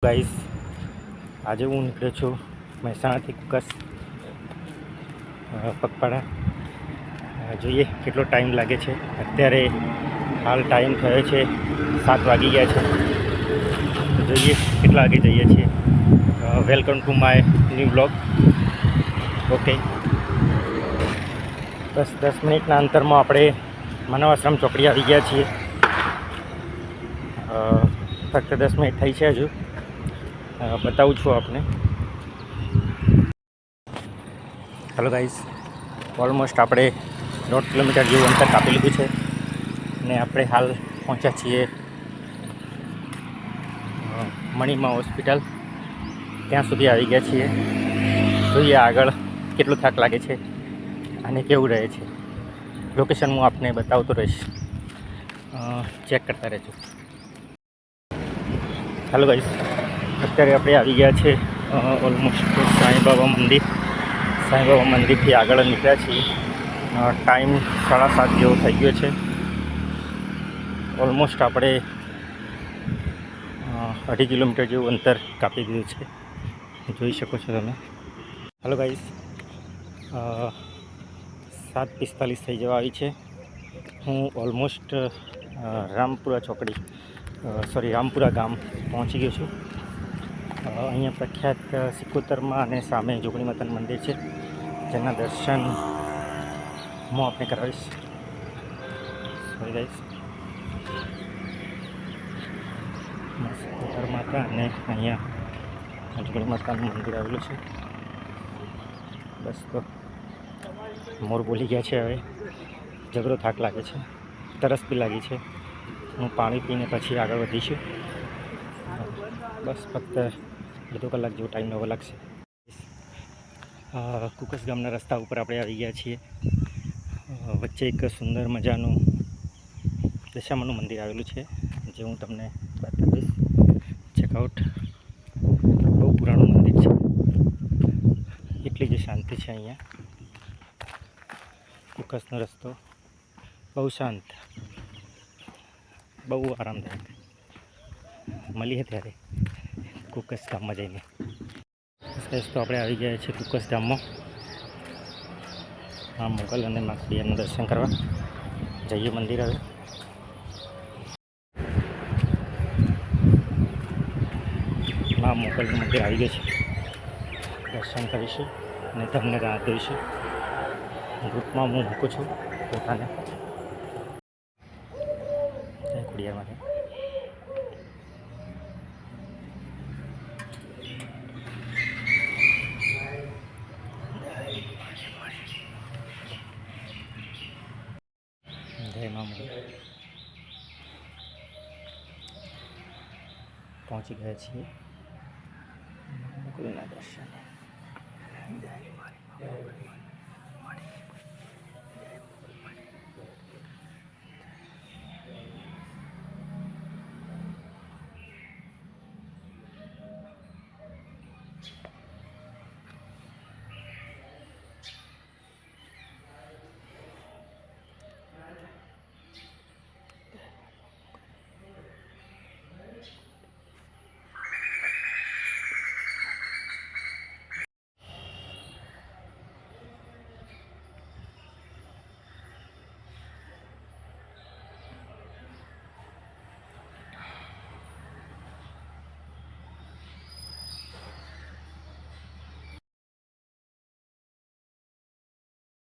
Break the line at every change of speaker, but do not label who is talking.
Guys, આજે હું નીકળ્યો છું મહેસાણાથી કુકસ પગપાળા. જોઈએ કેટલો ટાઈમ લાગે છે. અત્યારે હાલ ટાઈમ થયો છે 7 વાગી ગયા છે. તો જોઈએ કેટલા વાગે જઈએ છીએ. Welcome to my new blog. Okay, બસ 10 મિનિટના અંતરમાં આપણે માનવ આશ્રમ ચોકડી આવી ગયા છીએ. ફક્ત 10 મિનિટ થઈ છે. હજુ બતાવું છું આપને. હેલો ગાઈસ, ઓલમોસ્ટ આપણે 1.5 કિલોમીટર જેવું અંતર કાપી લીધું છે ને આપણે હાલ પહોંચ્યા છીએ મણિમા હોસ્પિટલ. ત્યાં સુધી આવી ગયા છીએ. જોઈએ આગળ કેટલો થાક લાગે છે અને કેવું રહે છે. લોકેશન હું આપને બતાવતો રહીશ, ચેક કરતા રહેજો. હેલો ગાઈસ, અત્યારે આપણે આવી ગયા છે ઓલમોસ્ટ સાંઈબાબા મંદિરથી આગળ નીકળ્યા છીએ. ટાઈમ 7:30 જેવો થઈ ગયો છે. ઓલમોસ્ટ આપણે 2.5 કિલોમીટર જેવું અંતર કાપી દીધું છે, જોઈ શકો છો તમે. હેલો ગાઈસ, 7:45 થઈ જવા આવી છે. હું ઓલમોસ્ટ રામપુરા ગામ પહોંચી ગયો છું. અહીંયા પ્રખ્યાત સિકોતરમાં અને સામે જોગણી માતાનું મંદિર છે, જેના દર્શન હું આપને કરાવીશ. સોરી ગાઈસ, સિકોતર માતા અને અહીંયા જોગણી માતાનું મંદિર આવેલું છે. બસ તો મોર બોલી ગયા છે. હવે જબરો થાક લાગે છે, તરસ બી લાગી છે. હું પાણી પીને પછી આગળ વધીશું. બસ ફક્ત અડધો કલાક જેવો ટાઈમ નવો લાગશે. કુકસ ગામના રસ્તા ઉપર આપણે આવી ગયા છીએ. વચ્ચે એક સુંદર મજાનું દશામાનું મંદિર આવેલું છે, જે હું તમને બતાવીશ. ચેકઆઉટ. બહુ પુરાણું મંદિર છે. એટલી જ શાંતિ છે અહીંયા. કુકસનો રસ્તો બહુ શાંત, બહુ આરામદાયક. મળીએ ત્યારે કુકસ ગામમાં જઈને. તો આપણે આવી ગયા છીએ કુકસ ગામમાં. મા મોગલ અને મા ખોડિયારના દર્શન કરવા. જઈએ મંદિર. હવે મા મોગલનું મંદિર આવી ગયું છે. દર્શન કરીશું અને તમને રાહ જોઈશું. ગ્રુપમાં હું મૂકું છું પોતાને. જય ખોડિયાર માટે. જય મા મોગલ. પહોંચી ગયા છીએ મોગલના દર્શન. જય મારી મા મોગલ.